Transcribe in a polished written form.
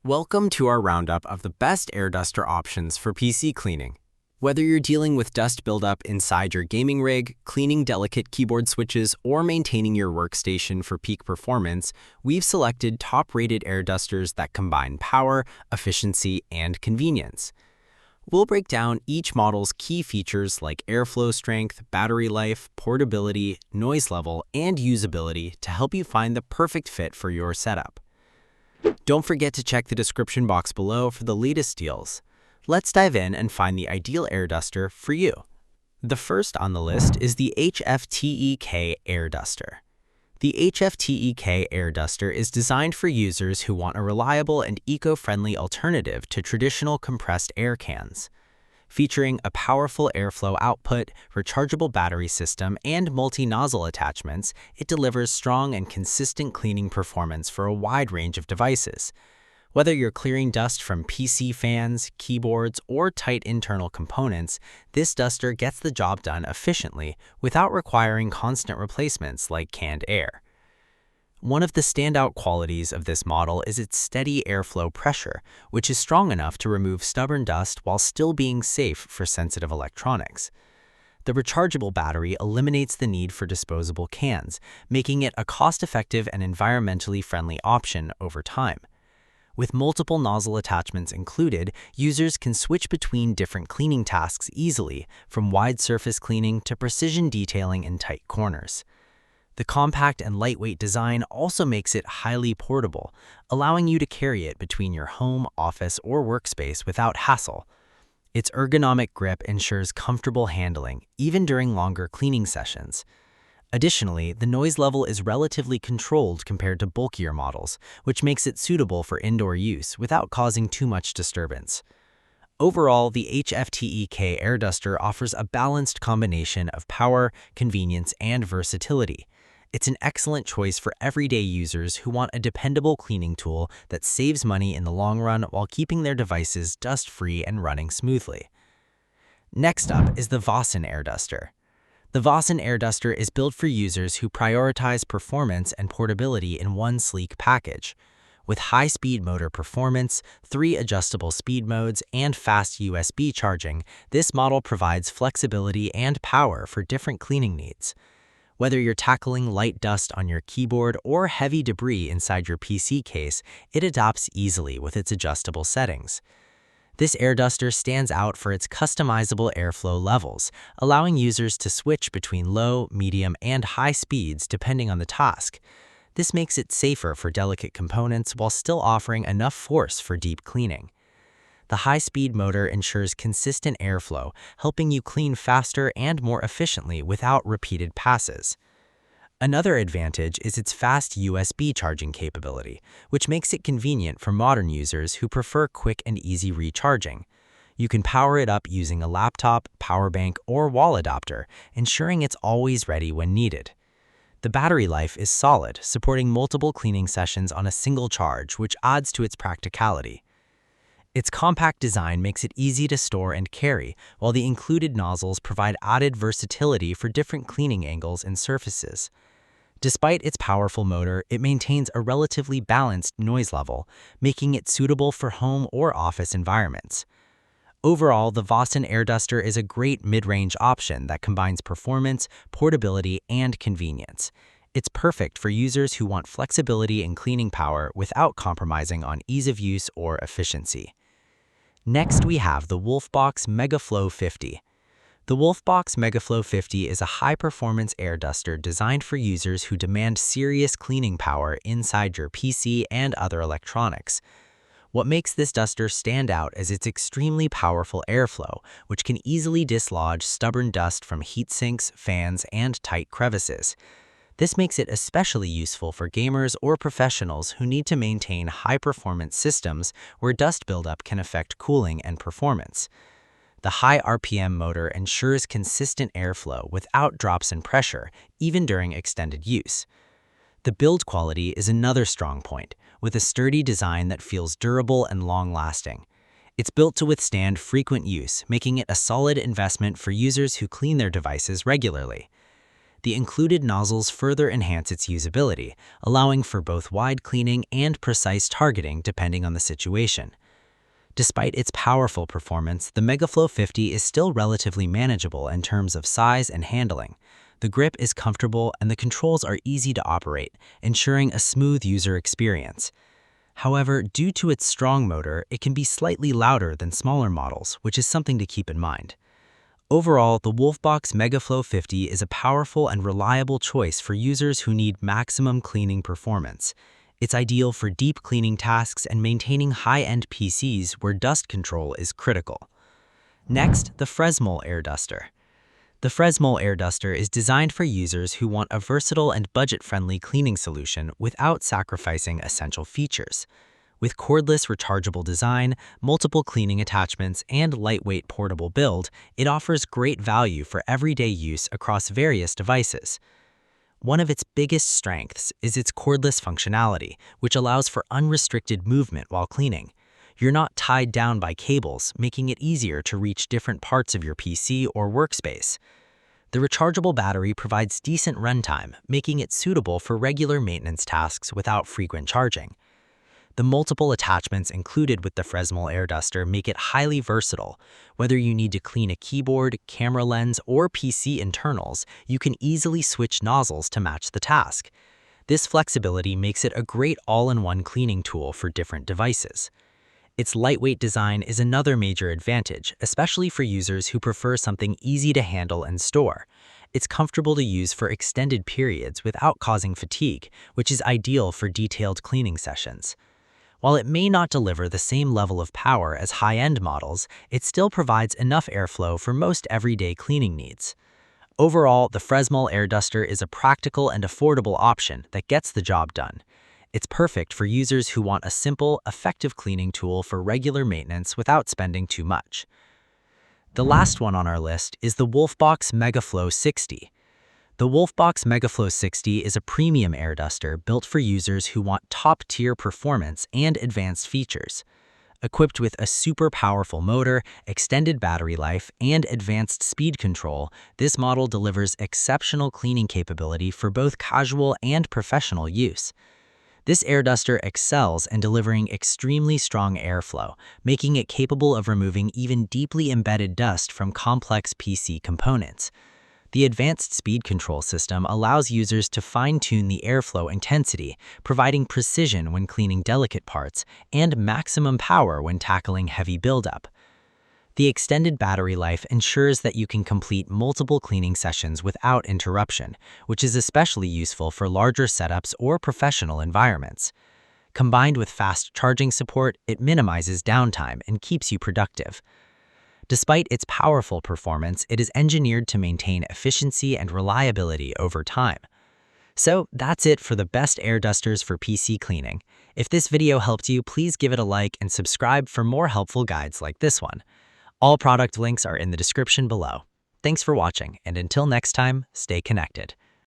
Welcome to our roundup of the best air duster options for PC cleaning. Whether you're dealing with dust buildup inside your gaming rig, cleaning delicate keyboard switches, or maintaining your workstation for peak performance, we've selected top-rated air dusters that combine power, efficiency, and convenience. We'll break down each model's key features like airflow strength, battery life, portability, noise level, and usability to help you find the perfect fit for your setup. Don't forget to check the description box below for the latest deals. Let's dive in and find the ideal air duster for you. The first on the list is the HFTEK Air Duster. The HFTEK Air Duster is designed for users who want a reliable and eco-friendly alternative to traditional compressed air cans. Featuring a powerful airflow output, rechargeable battery system, and multi-nozzle attachments, it delivers strong and consistent cleaning performance for a wide range of devices. Whether you're clearing dust from PC fans, keyboards, or tight internal components, this duster gets the job done efficiently without requiring constant replacements like canned air. One of the standout qualities of this model is its steady airflow pressure, which is strong enough to remove stubborn dust while still being safe for sensitive electronics. The rechargeable battery eliminates the need for disposable cans, making it a cost-effective and environmentally friendly option over time. With multiple nozzle attachments included, users can switch between different cleaning tasks easily, from wide surface cleaning to precision detailing in tight corners. The compact and lightweight design also makes it highly portable, allowing you to carry it between your home, office, or workspace without hassle. Its ergonomic grip ensures comfortable handling, even during longer cleaning sessions. Additionally, the noise level is relatively controlled compared to bulkier models, which makes it suitable for indoor use without causing too much disturbance. Overall, the HFTEK Air Duster offers a balanced combination of power, convenience, and versatility. It's an excellent choice for everyday users who want a dependable cleaning tool that saves money in the long run while keeping their devices dust-free and running smoothly. Next up is the Vossen Air Duster. The Vossen Air Duster is built for users who prioritize performance and portability in one sleek package. With high-speed motor performance, 3 adjustable speed modes, and fast USB charging, this model provides flexibility and power for different cleaning needs. Whether you're tackling light dust on your keyboard or heavy debris inside your PC case, it adapts easily with its adjustable settings. This air duster stands out for its customizable airflow levels, allowing users to switch between low, medium, and high speeds depending on the task. This makes it safer for delicate components while still offering enough force for deep cleaning. The high-speed motor ensures consistent airflow, helping you clean faster and more efficiently without repeated passes. Another advantage is its fast USB charging capability, which makes it convenient for modern users who prefer quick and easy recharging. You can power it up using a laptop, power bank, or wall adapter, ensuring it's always ready when needed. The battery life is solid, supporting multiple cleaning sessions on a single charge, which adds to its practicality. Its compact design makes it easy to store and carry, while the included nozzles provide added versatility for different cleaning angles and surfaces. Despite its powerful motor, it maintains a relatively balanced noise level, making it suitable for home or office environments. Overall, the Vossen Air Duster is a great mid-range option that combines performance, portability, and convenience. It's perfect for users who want flexibility in cleaning power without compromising on ease of use or efficiency. Next, we have the Wolfbox MegaFlow 50. The Wolfbox MegaFlow 50 is a high-performance air duster designed for users who demand serious cleaning power inside your PC and other electronics. What makes this duster stand out is its extremely powerful airflow, which can easily dislodge stubborn dust from heat sinks, fans, and tight crevices. This makes it especially useful for gamers or professionals who need to maintain high-performance systems where dust buildup can affect cooling and performance. The high RPM motor ensures consistent airflow without drops in pressure, even during extended use. The build quality is another strong point, with a sturdy design that feels durable and long-lasting. It's built to withstand frequent use, making it a solid investment for users who clean their devices regularly. The included nozzles further enhance its usability, allowing for both wide cleaning and precise targeting depending on the situation. Despite its powerful performance, the MegaFlow 50 is still relatively manageable in terms of size and handling. The grip is comfortable and the controls are easy to operate, ensuring a smooth user experience. However, due to its strong motor, it can be slightly louder than smaller models, which is something to keep in mind. Overall, the Wolfbox MegaFlow 50 is a powerful and reliable choice for users who need maximum cleaning performance. It's ideal for deep cleaning tasks and maintaining high-end PCs where dust control is critical. Next, the Fresmol Air Duster. The Fresmol Air Duster is designed for users who want a versatile and budget-friendly cleaning solution without sacrificing essential features. With cordless rechargeable design, multiple cleaning attachments, and lightweight portable build, it offers great value for everyday use across various devices. One of its biggest strengths is its cordless functionality, which allows for unrestricted movement while cleaning. You're not tied down by cables, making it easier to reach different parts of your PC or workspace. The rechargeable battery provides decent runtime, making it suitable for regular maintenance tasks without frequent charging. The multiple attachments included with the Fresmol Air Duster make it highly versatile. Whether you need to clean a keyboard, camera lens, or PC internals, you can easily switch nozzles to match the task. This flexibility makes it a great all-in-one cleaning tool for different devices. Its lightweight design is another major advantage, especially for users who prefer something easy to handle and store. It's comfortable to use for extended periods without causing fatigue, which is ideal for detailed cleaning sessions. While it may not deliver the same level of power as high-end models, it still provides enough airflow for most everyday cleaning needs. Overall, the Fresmol Air Duster is a practical and affordable option that gets the job done. It's perfect for users who want a simple, effective cleaning tool for regular maintenance without spending too much. The last one on our list is the Wolfbox MegaFlow 60. The Wolfbox MegaFlow 60 is a premium air duster built for users who want top-tier performance and advanced features. Equipped with a super powerful motor, extended battery life, and advanced speed control, this model delivers exceptional cleaning capability for both casual and professional use. This air duster excels in delivering extremely strong airflow, making it capable of removing even deeply embedded dust from complex PC components. The advanced speed control system allows users to fine-tune the airflow intensity, providing precision when cleaning delicate parts and maximum power when tackling heavy buildup. The extended battery life ensures that you can complete multiple cleaning sessions without interruption, which is especially useful for larger setups or professional environments. Combined with fast charging support, it minimizes downtime and keeps you productive. Despite its powerful performance, it is engineered to maintain efficiency and reliability over time. So that's it for the best air dusters for PC cleaning. If this video helped you, please give it a like and subscribe for more helpful guides like this one. All product links are in the description below. Thanks for watching, and until next time, stay connected.